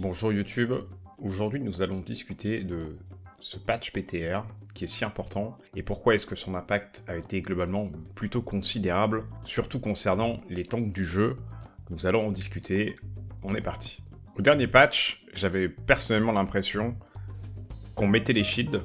Bonjour YouTube, aujourd'hui nous allons discuter de ce patch PTR qui est si important et pourquoi est-ce que son impact a été globalement plutôt considérable, surtout concernant les tanks du jeu. Nous allons en discuter, on est parti. Au dernier patch, j'avais personnellement l'impression qu'on mettait les shields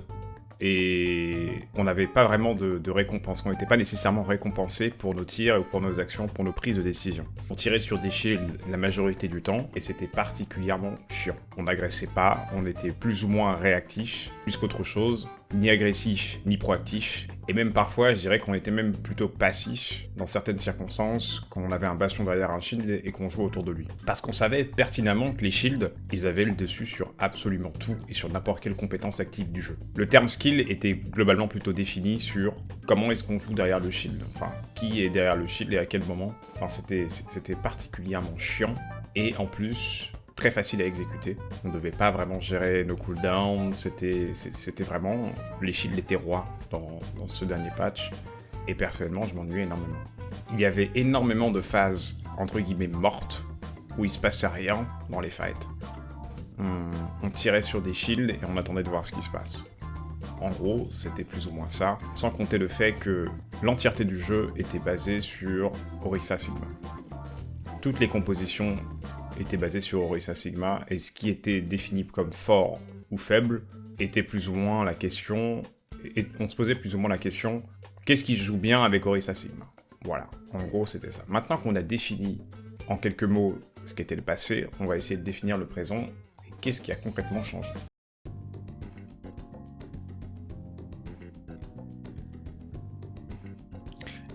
et on n'avait pas vraiment de récompense, qu'on n'était pas nécessairement récompensé pour nos tirs ou pour nos actions, pour nos prises de décision. On tirait sur des shields la majorité du temps, et c'était particulièrement chiant. On n'agressait pas, on était plus ou moins réactif, plus qu'autre chose, ni agressif, ni proactif, et même parfois, je dirais qu'on était même plutôt passif, dans certaines circonstances, quand on avait un bastion derrière un shield et qu'on jouait autour de lui. Parce qu'on savait pertinemment que les shields, ils avaient le dessus sur absolument tout, et sur n'importe quelle compétence active du jeu. Le terme skill était globalement plutôt défini sur comment est-ce qu'on joue derrière le shield, enfin, qui est derrière le shield et à quel moment. Enfin, c'était particulièrement chiant, et en plus, très facile à exécuter. On ne devait pas vraiment gérer nos cooldowns, c'était vraiment... Les shields étaient rois dans ce dernier patch, et personnellement, je m'ennuyais énormément. Il y avait énormément de phases, entre guillemets, mortes, où il se passait rien dans les fights. On tirait sur des shields et on attendait de voir ce qui se passe. En gros, c'était plus ou moins ça, sans compter le fait que l'entièreté du jeu était basée sur Orisa Sigma. Toutes les compositions étaient basées sur Orisa Sigma, et ce qui était défini comme fort ou faible était plus ou moins la question, et on se posait plus ou moins la question, qu'est-ce qui joue bien avec Orisa Sigma? Voilà, en gros c'était ça. Maintenant qu'on a défini en quelques mots ce qu'était le passé, on va essayer de définir le présent, et qu'est-ce qui a concrètement changé.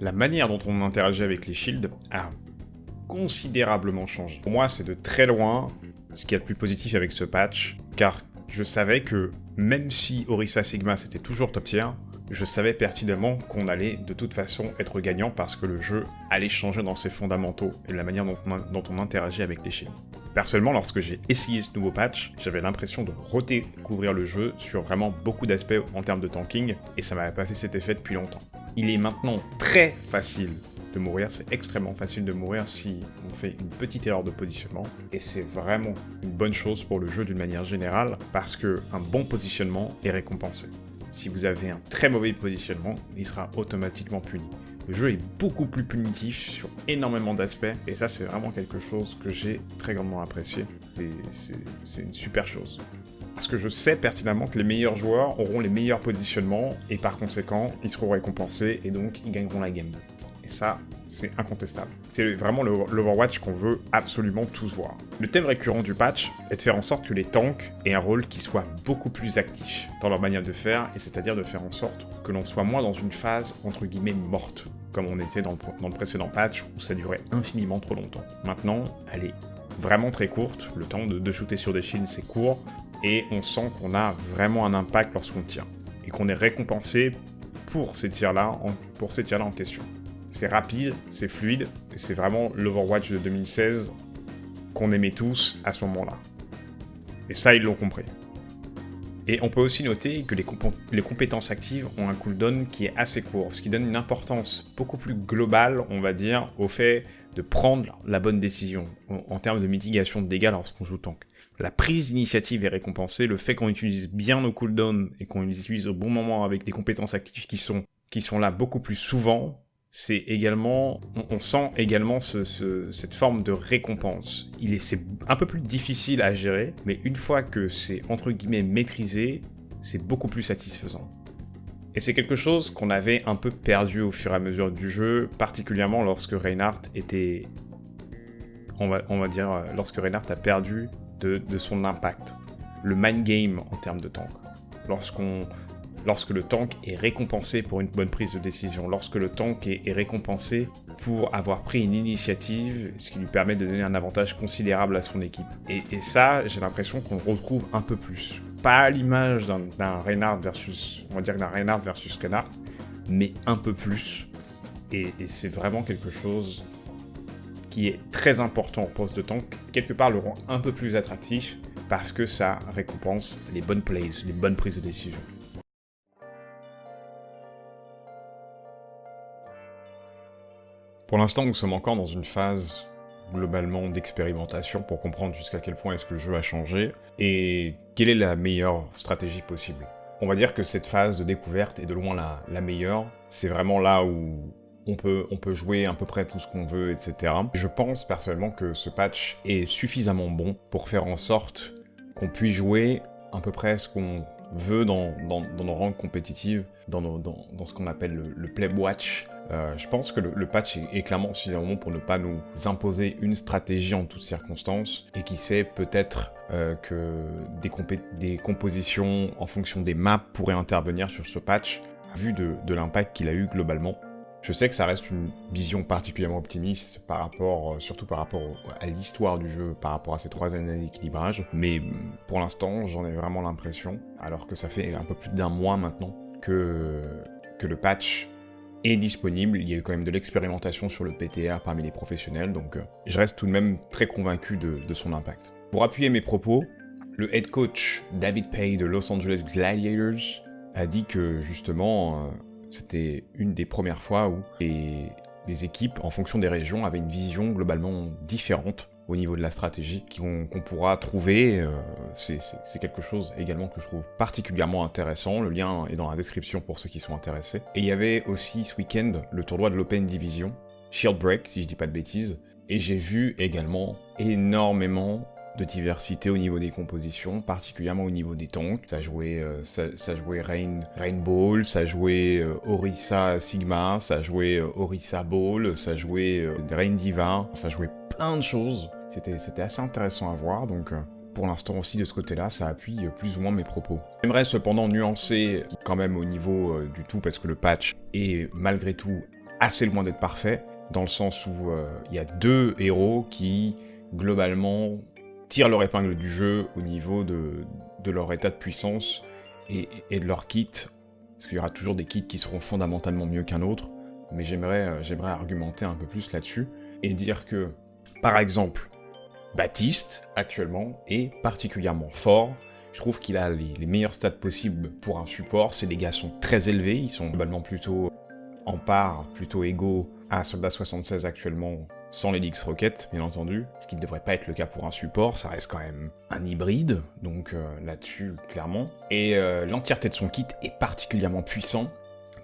La manière dont on interagit avec les shields a considérablement changé. Pour moi, c'est de très loin ce qu'il y a de plus positif avec ce patch, car je savais que même si Orisa Sigma c'était toujours top tier, je savais pertinemment qu'on allait de toute façon être gagnant parce que le jeu allait changer dans ses fondamentaux et la manière dont on interagit avec les shields. Personnellement, lorsque j'ai essayé ce nouveau patch, j'avais l'impression de redécouvrir le jeu sur vraiment beaucoup d'aspects en termes de tanking, et ça m'avait pas fait cet effet depuis longtemps. Il est maintenant très facile de mourir, c'est extrêmement facile de mourir si on fait une petite erreur de positionnement, et c'est vraiment une bonne chose pour le jeu d'une manière générale, parce qu'un bon positionnement est récompensé. Si vous avez un très mauvais positionnement, il sera automatiquement puni. Le jeu est beaucoup plus punitif sur énormément d'aspects, et ça c'est vraiment quelque chose que j'ai très grandement apprécié. C'est une super chose. Parce que je sais pertinemment que les meilleurs joueurs auront les meilleurs positionnements, et par conséquent, ils seront récompensés, et donc ils gagneront la game. Et ça, c'est incontestable. C'est vraiment l'Overwatch qu'on veut absolument tous voir. Le thème récurrent du patch est de faire en sorte que les tanks aient un rôle qui soit beaucoup plus actif dans leur manière de faire, et c'est-à-dire de faire en sorte que l'on soit moins dans une phase entre guillemets morte, comme on était dans le précédent patch où ça durait infiniment trop longtemps. Maintenant, elle est vraiment très courte, le temps de shooter sur des shields c'est court, et on sent qu'on a vraiment un impact lorsqu'on tire, et qu'on est récompensé pour ces tirs-là en question. C'est rapide, c'est fluide, et c'est vraiment l'Overwatch de 2016 qu'on aimait tous à ce moment-là. Et ça, ils l'ont compris. Et on peut aussi noter que les compétences actives ont un cooldown qui est assez court, ce qui donne une importance beaucoup plus globale, on va dire, au fait de prendre la bonne décision en termes de mitigation de dégâts lorsqu'on joue tank. La prise d'initiative est récompensée, le fait qu'on utilise bien nos cooldowns et qu'on les utilise au bon moment avec des compétences actives qui sont là beaucoup plus souvent, c'est également, on sent également cette forme de récompense. C'est un peu plus difficile à gérer, mais une fois que c'est entre guillemets maîtrisé, c'est beaucoup plus satisfaisant. Et c'est quelque chose qu'on avait un peu perdu au fur et à mesure du jeu, particulièrement lorsque Reinhardt était, on va dire, lorsque Reinhardt a perdu de son impact. Le mind game en termes de tank. Lorsque le tank est récompensé pour une bonne prise de décision, lorsque le tank est récompensé pour avoir pris une initiative, ce qui lui permet de donner un avantage considérable à son équipe. Et ça, j'ai l'impression qu'on le retrouve un peu plus. Pas à l'image d'un Reinhardt versus, on va dire d'un Reinhardt versus Canard, mais un peu plus. Et c'est vraiment quelque chose qui est très important au poste de tank, quelque part le rend un peu plus attractif, parce que ça récompense les bonnes plays, les bonnes prises de décision. Pour l'instant, nous sommes encore dans une phase globalement d'expérimentation pour comprendre jusqu'à quel point est-ce que le jeu a changé et quelle est la meilleure stratégie possible. On va dire que cette phase de découverte est de loin la meilleure. C'est vraiment là où on peut jouer à peu près tout ce qu'on veut, etc. Je pense personnellement que ce patch est suffisamment bon pour faire en sorte qu'on puisse jouer à peu près ce qu'on veut dans nos rangs compétitifs, dans ce qu'on appelle le play watch. Je pense que le patch est clairement suffisamment bon pour ne pas nous imposer une stratégie en toutes circonstances, et qui sait peut-être que des compositions en fonction des maps pourraient intervenir sur ce patch, vu de l'impact qu'il a eu globalement. Je sais que ça reste une vision particulièrement optimiste surtout par rapport à l'histoire du jeu, par rapport à ces 3 années d'équilibrage, mais pour l'instant, j'en ai vraiment l'impression, alors que ça fait un peu plus d'1 mois maintenant, que le patch est disponible. Il y a eu quand même de l'expérimentation sur le PTR parmi les professionnels, donc je reste tout de même très convaincu de son impact. Pour appuyer mes propos, le head coach David Pay de Los Angeles Gladiators a dit que justement, c'était une des premières fois où les équipes, en fonction des régions, avaient une vision globalement différente au niveau de la stratégie qu'on pourra trouver. C'est quelque chose également que je trouve particulièrement intéressant. Le lien est dans la description pour ceux qui sont intéressés. Et il y avait aussi ce week-end le tournoi de l'Open Division, Shield Break, si je dis pas de bêtises. Et j'ai vu également énormément de diversité au niveau des compositions, particulièrement au niveau des tanks. Ça jouait Rain Ball, ça jouait Orisa Sigma, ça jouait Orisa Ball, ça jouait Rain Diva, ça jouait plein de choses. C'était assez intéressant à voir, donc pour l'instant aussi de ce côté-là, ça appuie plus ou moins mes propos. J'aimerais cependant nuancer quand même au niveau du tout, parce que le patch est malgré tout assez loin d'être parfait, dans le sens où il y a 2 héros qui, globalement, tirent leur épingle du jeu au niveau de leur état de puissance et de leur kit, parce qu'il y aura toujours des kits qui seront fondamentalement mieux qu'un autre, mais j'aimerais argumenter un peu plus là-dessus, et dire que, par exemple, Baptiste, actuellement, est particulièrement fort. Je trouve qu'il a les meilleurs stats possibles pour un support. Ses dégâts sont très élevés, ils sont globalement plutôt en part, plutôt égaux à Soldat 76 actuellement, sans les X-Rocket, bien entendu, ce qui ne devrait pas être le cas pour un support, ça reste quand même un hybride, donc là-dessus, clairement. Et l'entièreté de son kit est particulièrement puissant,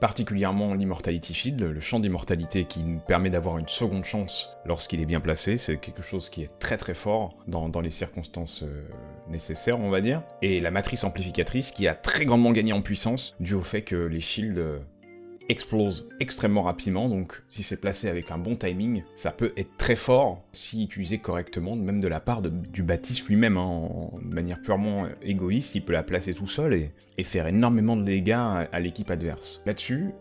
particulièrement l'Immortality Field, le champ d'immortalité qui nous permet d'avoir une seconde chance lorsqu'il est bien placé, c'est quelque chose qui est très très fort dans les circonstances nécessaires, on va dire. Et la matrice amplificatrice qui a très grandement gagné en puissance, dû au fait que les shields explose extrêmement rapidement, donc si c'est placé avec un bon timing, ça peut être très fort si utilisé correctement, même de la part du Baptiste lui-même, de manière purement égoïste, il peut la placer tout seul et faire énormément de dégâts à l'équipe adverse. Là-dessus,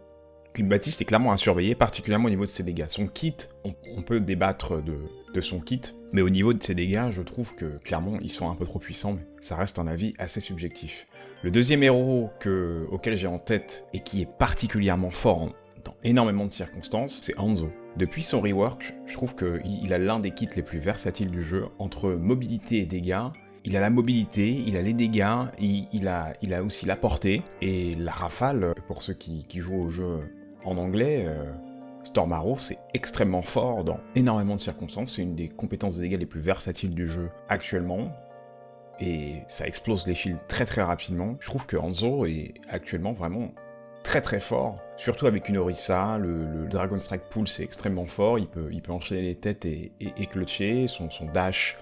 le Baptiste est clairement à surveiller, particulièrement au niveau de ses dégâts. Son kit, on peut débattre de son kit, mais au niveau de ses dégâts, je trouve que clairement ils sont un peu trop puissants, mais ça reste un avis assez subjectif. Le deuxième héros auquel j'ai en tête, et qui est particulièrement fort dans énormément de circonstances, c'est Hanzo. Depuis son rework, je trouve qu'il a l'un des kits les plus versatiles du jeu, entre mobilité et dégâts. Il a la mobilité, il a les dégâts, il a aussi la portée, et la rafale, pour ceux qui jouent au jeu en anglais, Storm Arrow, c'est extrêmement fort dans énormément de circonstances, c'est une des compétences de dégâts les plus versatiles du jeu actuellement, et ça explose les shields très très rapidement. Je trouve que Hanzo est actuellement vraiment très très fort, surtout avec une Orisa, le Dragon Strike Pool c'est extrêmement fort, il peut enchaîner les têtes et clutcher, son dash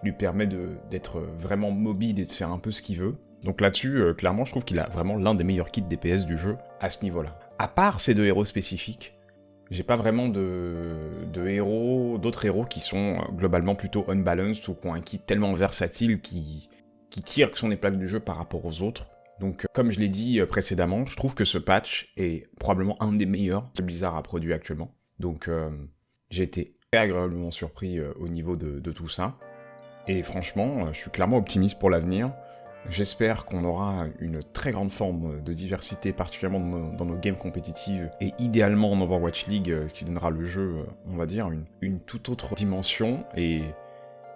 lui permet d'être vraiment mobile et de faire un peu ce qu'il veut. Donc là-dessus, clairement, je trouve qu'il a vraiment l'un des meilleurs kits DPS du jeu à ce niveau-là. À part ces 2 héros spécifiques, j'ai pas vraiment d'autres héros qui sont globalement plutôt unbalanced ou qui ont un kit tellement versatile qui tire que son épingle du jeu par rapport aux autres. Donc, comme je l'ai dit précédemment, je trouve que ce patch est probablement un des meilleurs que Blizzard a produit actuellement. Donc, j'ai été très agréablement surpris au niveau de tout ça. Et franchement, je suis clairement optimiste pour l'avenir. J'espère qu'on aura une très grande forme de diversité, particulièrement dans nos games compétitives, et idéalement en Overwatch League, qui donnera le jeu, on va dire, une toute autre dimension, et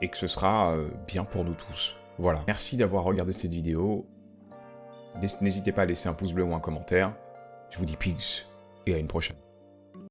que ce sera bien pour nous tous. Voilà. Merci d'avoir regardé cette vidéo. N'hésitez pas à laisser un pouce bleu ou un commentaire. Je vous dis peace, et à une prochaine.